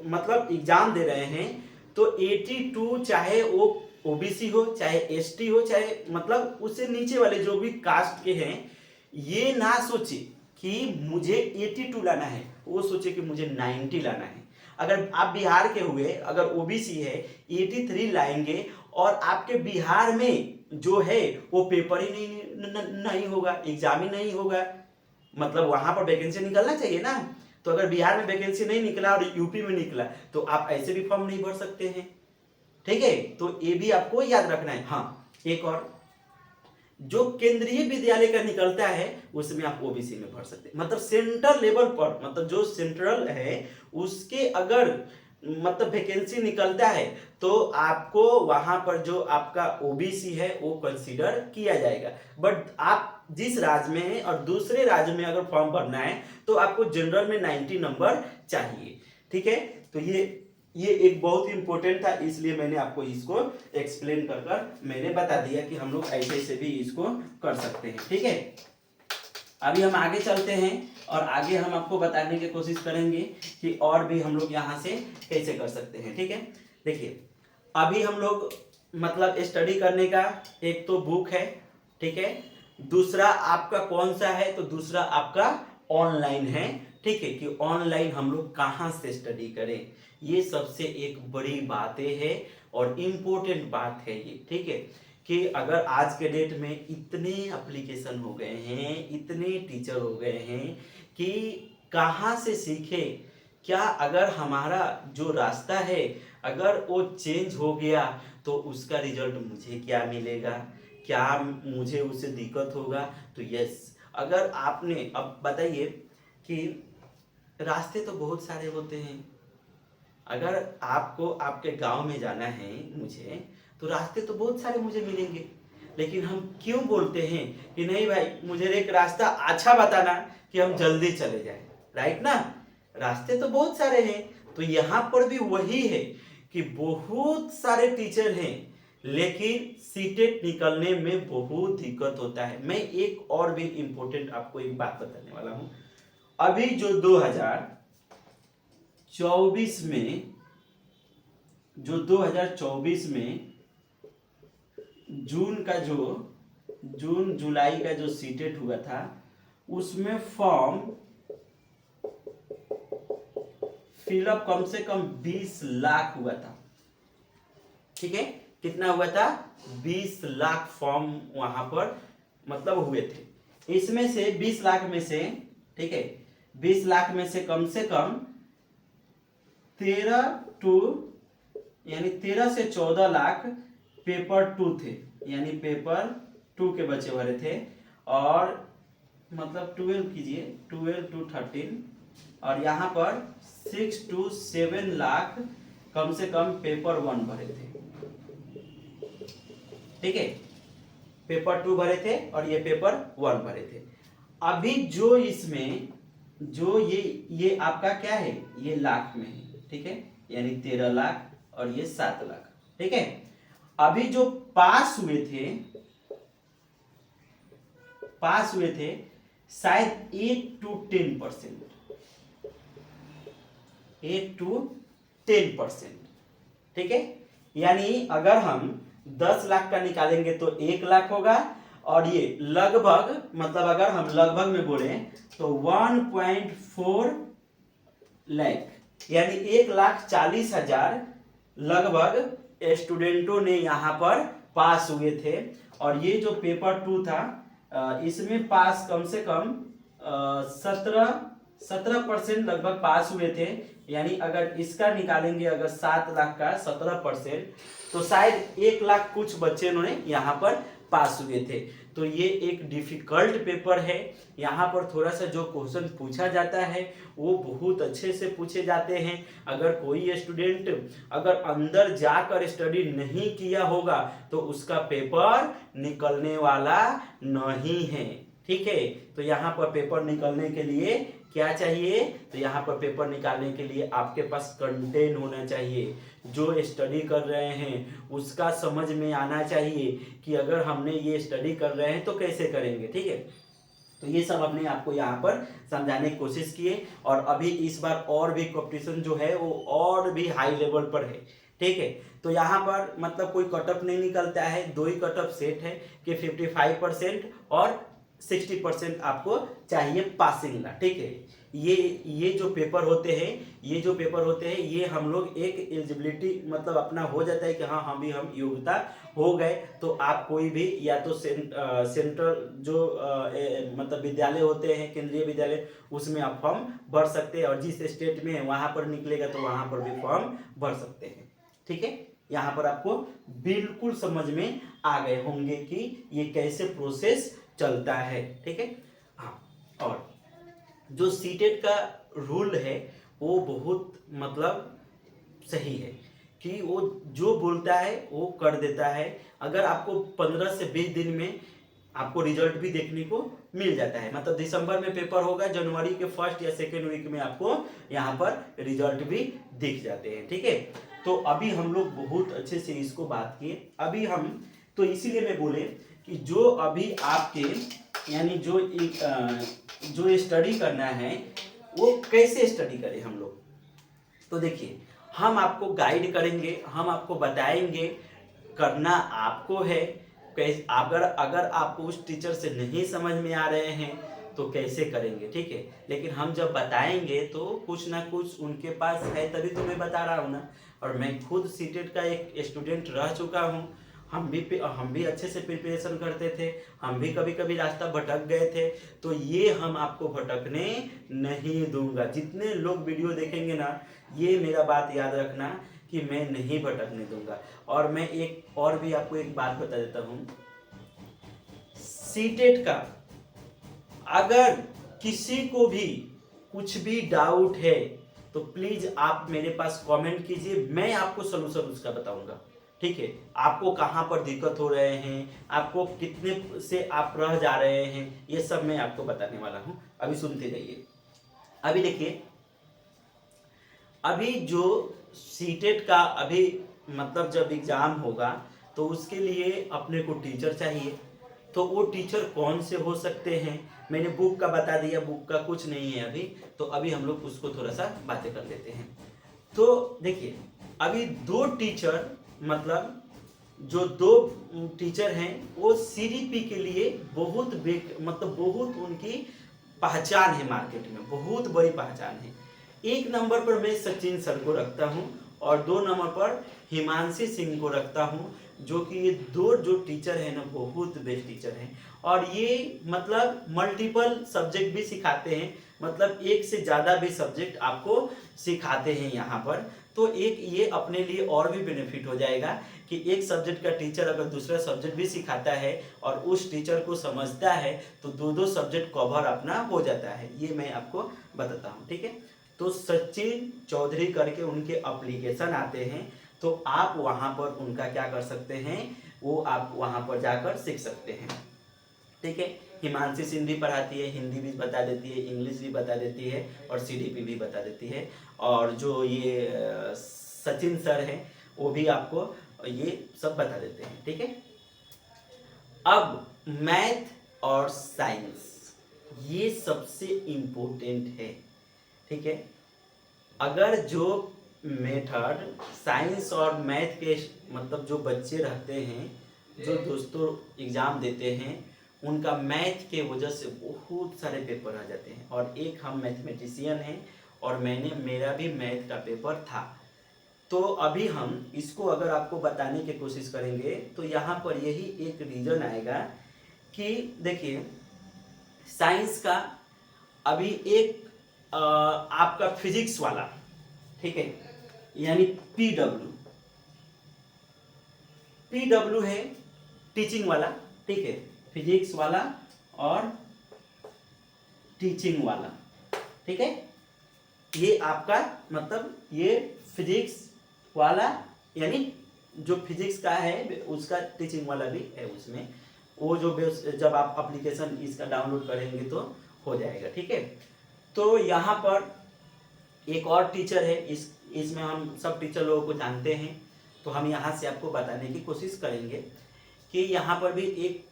मतलब एग्जाम दे रहे हैं तो 82, चाहे वो ओबीसी हो, चाहे एसटी हो, चाहे मतलब उससे नीचे वाले जो भी कास्ट के हैं, ये ना सोचे कि मुझे 82 लाना है, वो सोचे कि मुझे 90 लाना है। अगर आप बिहार के हुए, अगर ओबीसी है, 83 लाएंगे और आपके बिहार में जो है वो पेपर ही नहीं होगा, एग्जाम ही नहीं होगा, मतलब वहां पर वैकेंसी निकलना चाहिए ना। तो अगर बिहार में वैकेंसी नहीं निकला और यूपी में निकला तो आप ऐसे भी फॉर्म नहीं भर सकते हैं, ठीक है। तो ये भी आपको याद रखना है। हाँ, एक और, जो केंद्रीय विद्यालय का निकलता है उसमें आप ओबीसी में भर सकते हैं, मतलब सेंट्रल लेवल पर, मतलब जो सेंट्रल है उसके अगर मतलब वैकेंसी निकलता है तो आपको वहां पर जो आपका ओबीसी है वो कंसीडर किया जाएगा। बट आप जिस राज्य में है और दूसरे राज्य में अगर फॉर्म भरना है तो आपको जनरल में 90 नंबर चाहिए, ठीक है। तो ये एक बहुत ही इंपॉर्टेंट था, इसलिए मैंने आपको इसको एक्सप्लेन कर कर मैंने बता दिया कि हम लोग ऐसे ऐसे भी इसको कर सकते हैं, ठीक है। अभी हम आगे चलते हैं और आगे हम आपको बताने की कोशिश करेंगे कि और भी हम लोग यहाँ से कैसे कर सकते हैं, ठीक है। देखिए अभी हम लोग मतलब स्टडी करने का एक तो बुक है, ठीक है, दूसरा आपका कौन सा है, तो दूसरा आपका ऑनलाइन है, ठीक है, कि ऑनलाइन हम लोग कहाँ से स्टडी करें, ये सबसे एक बड़ी बातें है और इम्पोर्टेंट बात है ये, ठीक है। कि अगर आज के डेट में इतने एप्लीकेशन हो गए हैं, इतने टीचर हो गए हैं कि कहाँ से सीखे क्या, अगर हमारा जो रास्ता है अगर वो चेंज हो गया तो उसका रिजल्ट मुझे क्या मिलेगा, क्या मुझे उससे दिक्कत होगा। तो यस, अगर आपने, अब बताइए कि रास्ते तो बहुत सारे होते हैं, अगर आपको आपके गांव में जाना है मुझे, तो रास्ते तो बहुत सारे मुझे मिलेंगे, लेकिन हम क्यों बोलते हैं कि नहीं भाई मुझे एक रास्ता अच्छा बताना कि हम जल्दी चले जाएं, राइट ना। रास्ते तो बहुत सारे हैं, तो यहाँ पर भी वही है कि बहुत सारे टीचर हैं लेकिन सीटेट निकलने में बहुत दिक्कत होता है। मैं एक और भी इंपॉर्टेंट आपको एक बात बताने वाला हूं। अभी जो 2024 में, जो 2024 में जून जुलाई का जो सीटेट हुआ था उसमें फॉर्म फिलअप कम से कम 20 लाख हुआ था, ठीक है। कितना हुआ था? 20 लाख फॉर्म वहां पर मतलब हुए थे, इसमें से 20 लाख में से, ठीक है, 20 लाख में से कम 13 से 14 लाख पेपर 2 थे, यानी पेपर 2 के बच्चे भरे थे। और मतलब 12 कीजिए, 12 to 13, और यहाँ पर 6 to 7 लाख कम से कम पेपर 1 भरे थे, ठीक है, पेपर 2 भरे थे और ये पेपर 1 भरे थे। अभी जो इसमें जो ये आपका क्या है, ये लाख में है, ठीक है, यानी 13 लाख और ये 7 लाख, ठीक है। अभी जो पास हुए थे शायद 8 to 10%, 8 to 10%, ठीक है। यानी अगर हम 10 लाख का निकालेंगे तो 1 लाख होगा, और ये लगभग, मतलब अगर हम लगभग में बोले तो 1.4 लाख, यानी 1,40,000 लगभग स्टूडेंटों ने यहाँ पर पास हुए थे। और ये जो पेपर 2 था इसमें पास कम से कम 17% लगभग पास हुए थे। यानी अगर इसका निकालेंगे, अगर 7 लाख का 17%, तो शायद 1 लाख कुछ बच्चे ने यहाँ पर पास हुए थे। तो ये एक डिफिकल्ट पेपर है। यहाँ पर थोड़ा सा जो क्वेश्चन पूछा जाता है वो बहुत अच्छे से पूछे जाते हैं। अगर कोई स्टूडेंट अगर अंदर जाकर स्टडी नहीं किया होगा तो उसका पेपर निकलने वाला नहीं है, ठीक है। तो यहाँ पर पेपर निकलने के लिए क्या चाहिए, तो यहाँ पर पेपर निकालने के लिए आपके पास कंटेंट होना चाहिए। जो स्टडी कर रहे हैं उसका समझ में आना चाहिए कि अगर हमने ये स्टडी कर रहे हैं तो कैसे करेंगे, ठीक है। तो ये सब अपने आपको यहाँ पर समझाने की कोशिश किए। और अभी इस बार और भी कंपटीशन जो है वो और भी हाई लेवल पर है, ठीक है। तो यहाँ पर मतलब कोई कटअप नहीं निकलता है, 2 ही कटअप सेट है कि 55% और 60% आपको चाहिए पासिंग ला, ठीक है। ये जो पेपर होते हैं ये हम लोग एक एलिजिबिलिटी मतलब अपना हो जाता है कि हाँ हम योग्यता हो गए तो आप कोई भी या तो सेंट्रल जो मतलब विद्यालय होते हैं, केंद्रीय विद्यालय, उसमें आप फॉर्म भर सकते हैं। और जिस स्टेट में है वहाँ पर निकलेगा तो वहाँ पर भी फॉर्म भर सकते हैं, ठीक है। यहाँ पर आपको बिल्कुल समझ में आ गए होंगे कि ये कैसे प्रोसेस चलता है, ठीक है। हाँ, और जो सीटेट का रूल है वो बहुत मतलब सही है कि वो जो बोलता है वो कर देता है। अगर आपको 15 से 20 दिन में आपको रिजल्ट भी देखने को मिल जाता है। मतलब दिसंबर में पेपर होगा, जनवरी के फर्स्ट या सेकेंड वीक में आपको यहाँ पर रिजल्ट भी दिख जाते हैं, ठीक है। तो अभी हम लोग बहुत अच्छे से इसको बात किए। अभी हम तो इसीलिए मैं बोले कि जो अभी आपके यानी जो स्टडी करना है वो कैसे स्टडी करें हम लोग। तो देखिए, हम आपको गाइड करेंगे, हम आपको बताएंगे, करना आपको है। अगर आपको उस टीचर से नहीं समझ में आ रहे हैं तो कैसे करेंगे, ठीक है। लेकिन हम जब बताएंगे तो कुछ ना कुछ उनके पास है, तभी तो मैं बता रहा हूँ ना। और मैं खुद सीटेट का एक स्टूडेंट रह चुका हूँ। हम भी अच्छे से प्रिपरेशन करते थे, हम भी कभी कभी रास्ता भटक गए थे। तो ये हम आपको भटकने नहीं दूंगा। जितने लोग वीडियो देखेंगे ना, ये मेरा बात याद रखना कि मैं नहीं भटकने दूंगा। और मैं एक और भी आपको एक बात बता देता हूँ, सीटेट का अगर किसी को भी कुछ भी डाउट है तो प्लीज आप मेरे पास कमेंट कीजिए, मैं आपको सलूशन उसका बताऊंगा, ठीक है। आपको कहाँ पर दिक्कत हो रहे हैं, आपको कितने से आप रह जा रहे हैं, ये सब मैं आपको बताने वाला हूँ। अभी सुनते रहिए। अभी देखिए, अभी जो सीटेट का अभी मतलब जब एग्जाम होगा तो उसके लिए अपने को टीचर चाहिए। तो वो टीचर कौन से हो सकते हैं, मैंने बुक का बता दिया, बुक का कुछ नहीं है अभी। तो अभी हम लोग उसको थोड़ा सा बातें कर लेते हैं। तो देखिए, अभी 2 टीचर मतलब जो 2 टीचर हैं वो सीडीपी के लिए बहुत मतलब बहुत उनकी पहचान है, मार्केट में बहुत बड़ी पहचान है। 1 नंबर पर मैं सचिन सर को रखता हूँ और 2 नंबर पर हिमांशी सिंह को रखता हूँ, जो कि ये 2 जो टीचर हैं ना बहुत बेस्ट टीचर हैं। और ये मतलब मल्टीपल सब्जेक्ट भी सिखाते हैं, मतलब एक से ज़्यादा भी सब्जेक्ट आपको सिखाते हैं यहाँ पर। तो एक ये अपने लिए और भी बेनिफिट हो जाएगा कि एक सब्जेक्ट का टीचर अगर दूसरा सब्जेक्ट भी सिखाता है और उस टीचर को समझता है तो दो दो सब्जेक्ट कवर अपना हो जाता है। ये मैं आपको बताता हूँ, ठीक है। तो सचिन चौधरी करके उनके एप्लीकेशन आते हैं, तो आप वहाँ पर उनका क्या कर सकते हैं, वो आप वहाँ पर जाकर सीख सकते हैं, ठीक है। हिमांशी सिंह भी पढ़ाती है, हिंदी भी बता देती है, इंग्लिश भी बता देती है और सीडीपी भी बता देती है। और जो ये सचिन सर हैं वो भी आपको ये सब बता देते हैं, ठीक है। अब मैथ और साइंस ये सबसे इम्पोर्टेंट है, ठीक है। अगर जो मेथड साइंस और मैथ के मतलब जो बच्चे रहते हैं, जो दोस्तों एग्ज़ाम देते हैं, उनका मैथ के वजह से बहुत सारे पेपर आ जाते हैं। और एक हम मैथमेटिशियन हैं और मेरा भी मैथ का पेपर था। तो अभी हम इसको अगर आपको बताने की कोशिश करेंगे तो यहाँ पर यही एक रीज़न आएगा कि देखिए साइंस का अभी एक आपका फिजिक्स वाला, ठीक है, यानी पीडब्ल्यू है टीचिंग वाला, ठीक है, फिजिक्स वाला और टीचिंग वाला, ठीक है। ये आपका मतलब ये फिजिक्स वाला यानी जो फिजिक्स का है उसका टीचिंग वाला भी है उसमें। वो जो जब आप एप्लीकेशन इसका डाउनलोड करेंगे तो हो जाएगा, ठीक है। तो यहाँ पर एक और टीचर है, इसमें हम सब टीचर लोगों को जानते हैं, तो हम यहाँ से आपको बताने की कोशिश करेंगे कि यहाँ पर भी एक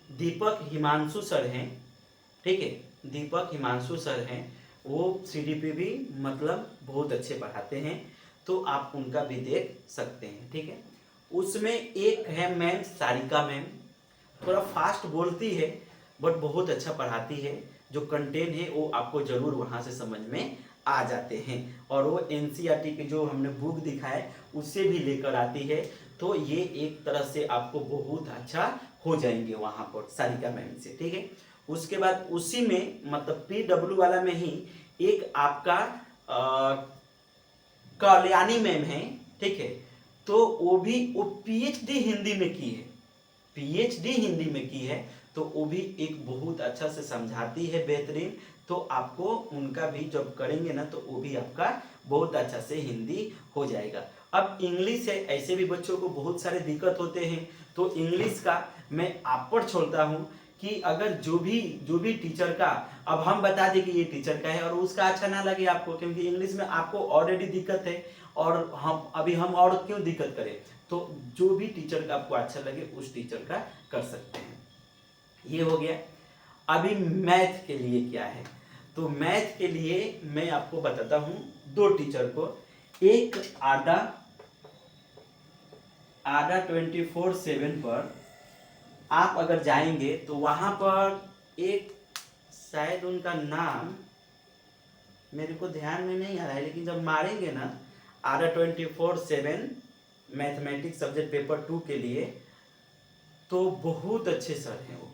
दीपक हिमांशु सर हैं, ठीक है, दीपक हिमांशु सर हैं। वो सीडीपी भी मतलब बहुत अच्छे पढ़ाते हैं, तो आप उनका भी देख सकते हैं, ठीक है। उसमें एक है मैम सारिका मैम, थोड़ा फास्ट बोलती है बट बहुत अच्छा पढ़ाती है। जो कंटेंट है वो आपको ज़रूर वहाँ से समझ में आ जाते हैं। और वो एनसीईआरटी के जो हमने बुक दिखाए उससे भी लेकर आती है, तो ये एक तरह से आपको बहुत अच्छा हो जाएंगे वहाँ पर सारिका मैम से, ठीक है। उसके बाद उसी में मतलब पीडब्ल्यू वाला में ही एक आपका कल्याणी मैम है, ठीक है। तो वो पीएचडी हिंदी में की है, पीएचडी हिंदी में की है, तो वो भी एक बहुत अच्छा से समझाती है, बेहतरीन। तो आपको उनका भी जब करेंगे ना तो वो भी आपका बहुत अच्छा से हिंदी हो जाएगा। अब इंग्लिश है, ऐसे भी बच्चों को बहुत सारे दिक्कत होते हैं, तो इंग्लिश का मैं आप पर छोड़ता हूँ कि अगर जो भी टीचर का अब हम बता दें कि ये टीचर का है और उसका अच्छा ना लगे आपको, क्योंकि इंग्लिश में आपको ऑलरेडी दिक्कत है और हम और क्यों दिक्कत करें। तो जो भी टीचर का आपको अच्छा लगे उस टीचर का कर सकते हैं। ये हो गया। अभी मैथ के लिए क्या है, तो मैथ के लिए मैं आपको बताता हूँ दो टीचर को। एक आडा 24/7 पर आप अगर जाएंगे तो वहाँ पर एक शायद उनका नाम मेरे को ध्यान में नहीं आ रहा है, लेकिन जब मारेंगे ना आडा 24/7 मैथमेटिक्स सब्जेक्ट पेपर 2 के लिए, तो बहुत अच्छे सर हैं वो।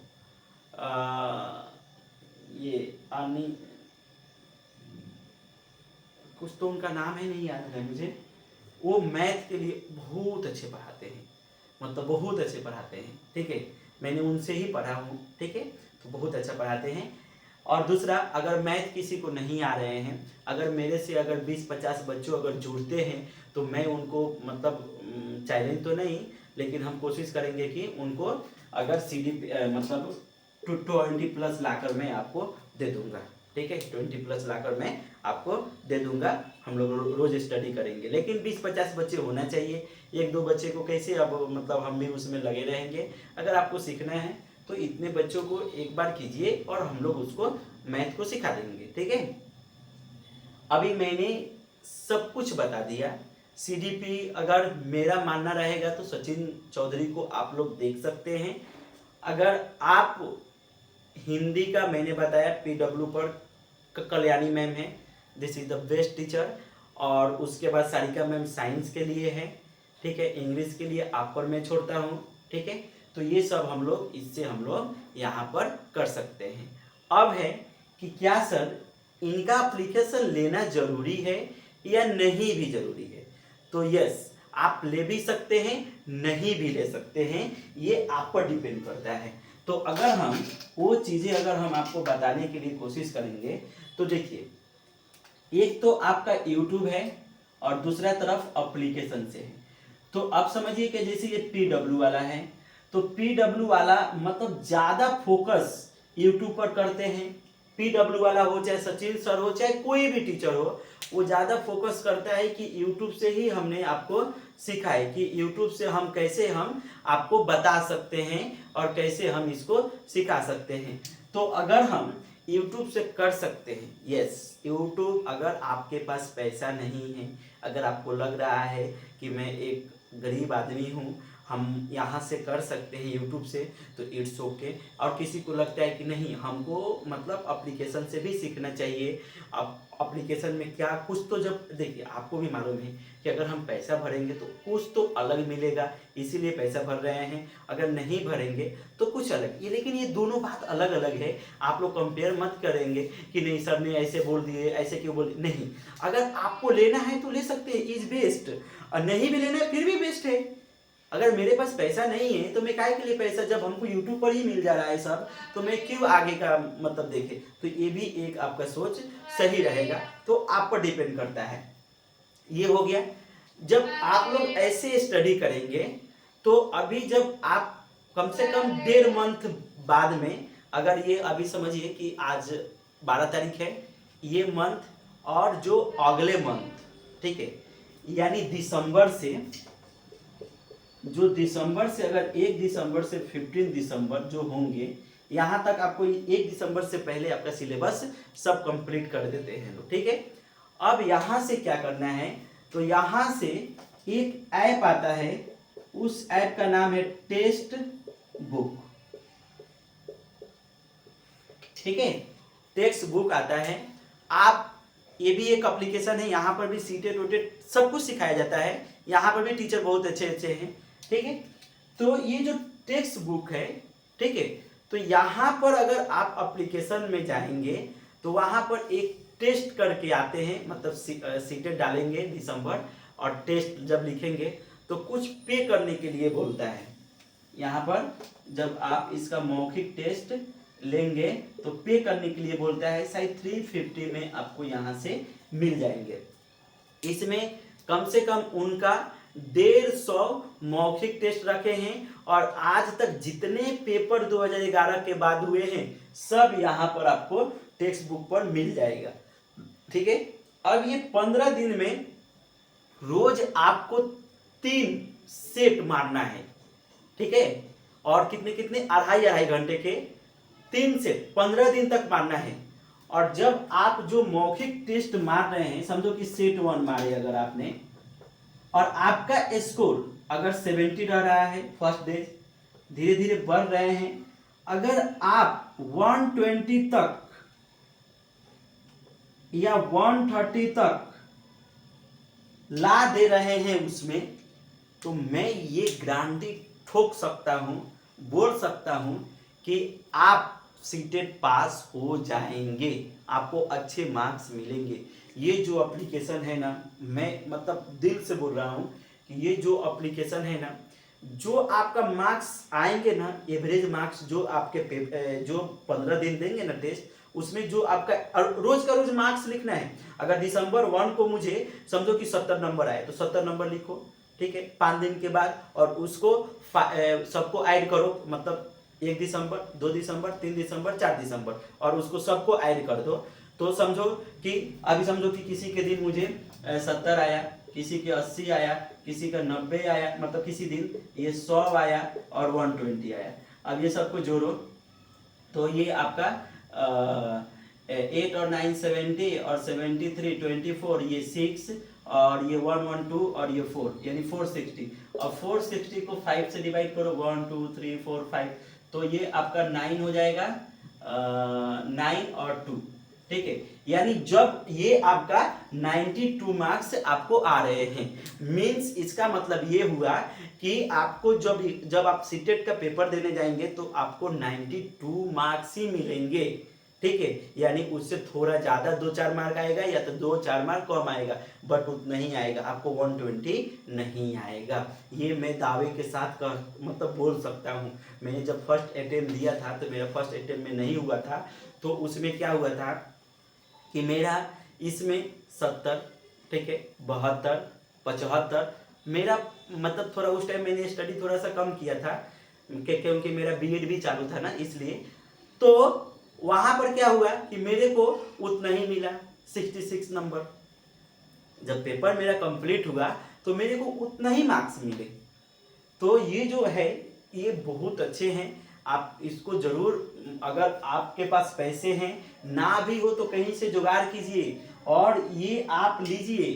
ये आनी कुछ तो उनका नाम है, नहीं याद है मुझे। वो मैथ के लिए बहुत अच्छे पढ़ाते हैं, मतलब बहुत अच्छे पढ़ाते हैं, ठीक है। मैंने उनसे ही पढ़ा हूँ, ठीक है, तो बहुत अच्छा पढ़ाते हैं। और दूसरा, अगर मैथ किसी को नहीं आ रहे हैं, अगर मेरे से अगर 20-50 बच्चों अगर जुड़ते हैं तो मैं उनको मतलब चैलेंज तो नहीं, लेकिन हम कोशिश करेंगे कि उनको अगर मतलब 20+ लाकर मैं आपको दे दूंगा, ठीक है, 20+ लाकर मैं आपको दे दूंगा। हम लोग रोज स्टडी करेंगे, लेकिन 20-50 बच्चे होना चाहिए। 1-2 बच्चे को कैसे अब मतलब हम भी उसमें लगे रहेंगे। अगर आपको सीखना है तो इतने बच्चों को एक बार कीजिए और हम लोग उसको मैथ को सिखा देंगे, ठीक है। अभी मैंने सब कुछ बता दिया। सीडीपी अगर मेरा मानना रहेगा तो सचिन चौधरी को आप लोग देख सकते हैं। अगर आप हिंदी का मैंने बताया पीडब्ल्यू पर कल्याणी मैम है, this is the best teacher. और उसके बाद सारिका मैम साइंस के लिए है, ठीक है। इंग्लिश के लिए आप पर मैं छोड़ता हूँ, ठीक है। तो ये सब हम लोग इससे हम लोग यहाँ पर कर सकते हैं। अब है कि क्या सर इनका एप्लीकेशन लेना जरूरी है या नहीं भी जरूरी है? तो यस, आप ले भी सकते हैं, नहीं भी ले सकते हैं, ये आप पर डिपेंड करता है। तो अगर हम वो चीज़ें अगर हम आपको बताने के लिए कोशिश करेंगे तो देखिए, एक तो आपका यूट्यूब है और दूसरा तरफ एप्लीकेशन से है। तो आप समझिए कि जैसे ये PW वाला है, तो PW वाला मतलब ज़्यादा फोकस यूट्यूब पर करते हैं। PW वाला हो चाहे सचिन सर हो चाहे कोई भी टीचर हो, वो ज़्यादा फोकस करता है कि यूट्यूब से ही हमने आपको सिखाए कि यूट्यूब से हम कैसे हम आपको बता सकते हैं और कैसे हम इसको सिखा सकते हैं। तो अगर हम यूट्यूब से कर सकते हैं, यस, यूट्यूब अगर आपके पास पैसा नहीं है, अगर आपको लग रहा है कि मैं एक गरीब आदमी हूँ, हम यहाँ से कर सकते हैं यूट्यूब से, तो इट्स ओके। और किसी को लगता है कि नहीं हमको मतलब एप्लीकेशन से भी सीखना चाहिए। अब एप्लीकेशन में क्या कुछ तो, जब देखिए आपको भी मालूम है कि अगर हम पैसा भरेंगे तो कुछ तो अलग मिलेगा, इसीलिए पैसा भर रहे हैं। अगर नहीं भरेंगे तो कुछ अलग, ये लेकिन ये दोनों बात अलग अलग है। आप लोग कंपेयर मत करेंगे कि नहीं सर ने ऐसे बोल दिए, ऐसे क्यों बोल, नहीं। अगर आपको लेना है तो ले सकते हैं, इज बेस्ट। और नहीं भी लेना है फिर भी बेस्ट है। अगर मेरे पास पैसा नहीं है तो मैं काहे के लिए पैसा, जब हमको यूट्यूब पर ही मिल जा रहा है सब, तो मैं क्यों आगे का मतलब देखे। तो ये भी एक आपका सोच सही रहेगा, तो आप पर डिपेंड करता है। ये हो गया। जब आप लोग ऐसे स्टडी करेंगे तो अभी जब आप कम से कम 1.5 मंथ बाद में, अगर ये अभी समझिए कि आज 12 तारीख है, ये मंथ और जो अगले मंथ, ठीक है, यानी दिसंबर से, जो दिसंबर से अगर 1 दिसंबर से 15 दिसंबर जो होंगे, यहाँ तक आपको 1 दिसंबर से पहले आपका सिलेबस सब कंप्लीट कर देते हैं लोग, ठीक है। अब यहाँ से क्या करना है, तो यहाँ से एक ऐप आता है, उस ऐप का नाम है टेक्स्ट बुक, ठीक है। टेक्स्ट बुक आता है, आप ये भी एक एप्लीकेशन है, यहाँ पर भी सीटेट वोटेट सब कुछ सिखाया जाता है, यहाँ पर भी टीचर बहुत अच्छे अच्छे हैं, ठीक है। तो ये जो टेक्स्ट बुक है, ठीक है, तो यहाँ पर अगर आप एप्लीकेशन में जाएंगे तो वहाँ पर एक टेस्ट करके आते हैं, मतलब सीटेट डालेंगे दिसंबर, और टेस्ट जब लिखेंगे तो कुछ पे करने के लिए बोलता है। यहाँ पर जब आप इसका मौखिक टेस्ट लेंगे तो पे करने के लिए बोलता है, शायद 350 में आपको यहाँ से मिल जाएंगे। इसमें कम से कम उनका 150 मौखिक टेस्ट रखे हैं, और आज तक जितने पेपर 2011 के बाद हुए हैं सब यहाँ पर आपको टेक्स्ट बुक पर मिल जाएगा, ठीक है। अब ये 15 दिन में रोज आपको 3 सेट मारना है, ठीक है, और कितने कितने 2.5 घंटे के 3 सेट 15 दिन तक मारना है। और जब आप जो मौखिक टेस्ट मार रहे हैं, समझो कि सेट 1 मारे अगर आपने, और आपका स्कोर अगर 70 रह रहा है फर्स्ट डे, धीरे धीरे बढ़ रहे हैं, अगर आप 120 तक या 130 तक ला दे रहे हैं उसमें, तो मैं ये गारंटी ठोक सकता हूं, बोल सकता हूं कि आप सीटेट पास हो जाएंगे, आपको अच्छे मार्क्स मिलेंगे। ये जो एप्लीकेशन है ना, मैं मतलब दिल से बोल रहा हूं कि ये जो एप्लीकेशन है ना, जो आपका मार्क्स आएंगे ना, एवरेज मार्क्स जो आपके जो 15 दिन देंगे ना टेस्ट, उसमें जो आपका रोज का रोज मार्क्स लिखना है। अगर दिसंबर 1 को मुझे समझो कि 70 नंबर आए तो 70 नंबर लिखो, ठीक है, 5 दिन के बाद, और उसको सबको ऐड करो, मतलब 1 दिसंबर 2 दिसंबर 3 दिसंबर 4 दिसंबर, और उसको सबको ऐड कर दो। तो समझो कि अभी समझो कि किसी के दिन मुझे 70 आया, किसी के 80 आया, किसी का 90 आया, मतलब किसी दिन ये 100 आया और 120 आया। अब ये सबको जोड़ो तो ये आपका 8 और 9 70 और 73 24, ये 6 और ये 112 और ये 4, यानी 460, और 460 को 5 से डिवाइड करो, 1 2 3 4 5, तो ये आपका 9 हो जाएगा, 9 और 2, ठीक है, यानी जब ये आपका 92 मार्क्स आपको आ रहे हैं, मीन्स इसका मतलब ये हुआ कि आपको जब आप सीटेट का पेपर देने जाएंगे तो आपको 92 मार्क्स ही मिलेंगे। ठीक है, यानी उससे थोड़ा ज़्यादा 2-4 मार्क आएगा या तो 2-4 मार्क कम आएगा, बट उतना ही आएगा, आपको 120 नहीं आएगा। ये मैं दावे के साथ मतलब बोल सकता हूँ। मैंने जब फर्स्ट अटेम्प्ट दिया था तो मेरा फर्स्ट अटेम्प्ट में नहीं हुआ था, तो उसमें क्या हुआ था कि मेरा इसमें 70, ठीक है, 72, 75 मेरा मतलब थोड़ा उस टाइम मैंने स्टडी थोड़ा सा कम किया था क्योंकि मेरा बीएड भी चालू था ना, इसलिए। तो वहाँ पर क्या हुआ कि मेरे को उतना ही मिला, 66 नंबर। जब पेपर मेरा कंप्लीट हुआ तो मेरे को उतना ही मार्क्स मिले। तो ये जो है ये बहुत अच्छे हैं, आप इसको जरूर, अगर आपके पास पैसे हैं, ना भी हो तो कहीं से जुगाड़ कीजिए और ये आप लीजिए।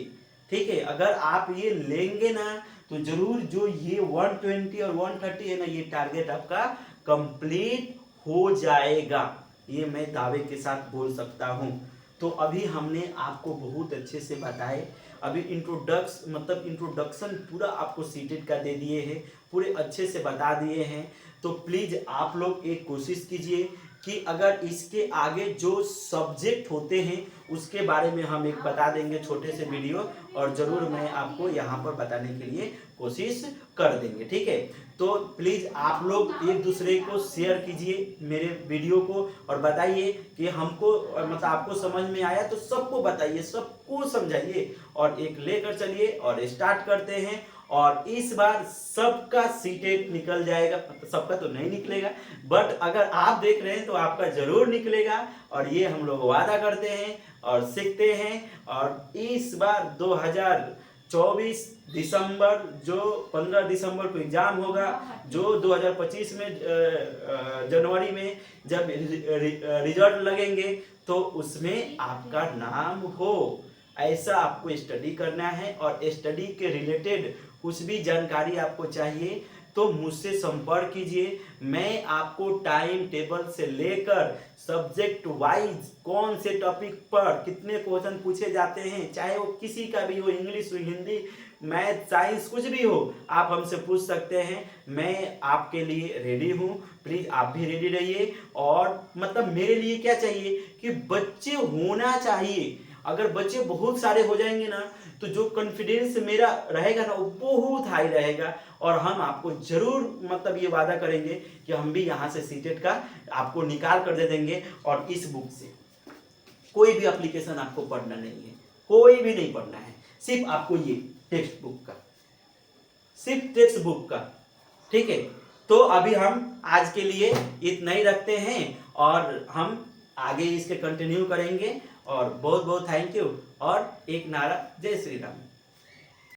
ठीक है, अगर आप ये लेंगे ना तो जरूर जो ये 120 और 130 है ना, ये टारगेट आपका कंप्लीट हो जाएगा, ये मैं दावे के साथ बोल सकता हूँ। तो अभी हमने आपको बहुत अच्छे से बताए, अभी इंट्रोडक्शन पूरा आपको सीटेट का दे दिए हैं, पूरे अच्छे से बता दिए हैं। तो प्लीज़ आप लोग एक कोशिश कीजिए कि अगर इसके आगे जो सब्जेक्ट होते हैं उसके बारे में हम एक बता देंगे छोटे से वीडियो, और ज़रूर मैं आपको यहाँ पर बताने के लिए कोशिश कर देंगे। ठीक है, तो प्लीज़ आप लोग एक दूसरे को शेयर कीजिए मेरे वीडियो को और बताइए कि हमको मतलब आपको समझ में आया तो सबको बताइए, सबको समझाइए और एक लेकर चलिए और स्टार्ट करते हैं। और इस बार सबका सीटेट निकल जाएगा, सबका तो नहीं निकलेगा, बट अगर आप देख रहे हैं तो आपका जरूर निकलेगा, और ये हम लोग वादा करते हैं और सीखते हैं। और इस बार 2024 दिसंबर, जो 15 दिसंबर को एग्जाम होगा, जो 2025 में जनवरी में जब रिजल्ट लगेंगे तो उसमें आपका नाम हो, ऐसा आपको स्टडी करना है। और स्टडी के रिलेटेड कुछ भी जानकारी आपको चाहिए तो मुझसे संपर्क कीजिए। मैं आपको टाइम टेबल से लेकर सब्जेक्ट वाइज कौन से टॉपिक पर कितने क्वेश्चन पूछे जाते हैं, चाहे वो किसी का भी हो, इंग्लिश हो, हिंदी, मैथ, साइंस, कुछ भी हो, आप हमसे पूछ सकते हैं। मैं आपके लिए रेडी हूँ, प्लीज़ आप भी रेडी रहिए। और मतलब मेरे लिए क्या चाहिए कि बच्चे होना चाहिए। अगर बच्चे बहुत सारे हो जाएंगे ना तो जो कॉन्फिडेंस मेरा रहेगा ना वो बहुत हाई रहेगा, और हम आपको जरूर मतलब ये वादा करेंगे कि हम भी यहाँ से सीटेट का आपको निकाल कर दे देंगे। और इस बुक से कोई भी एप्लीकेशन आपको पढ़ना नहीं है, कोई भी नहीं पढ़ना है, सिर्फ आपको ये टेक्स्ट बुक का, सिर्फ टेक्स्ट बुक का। ठीक है, तो अभी हम आज के लिए इतना ही रखते हैं और हम आगे इसके कंटिन्यू करेंगे। और बहुत बहुत थैंक यू, और एक नारा जय श्री राम।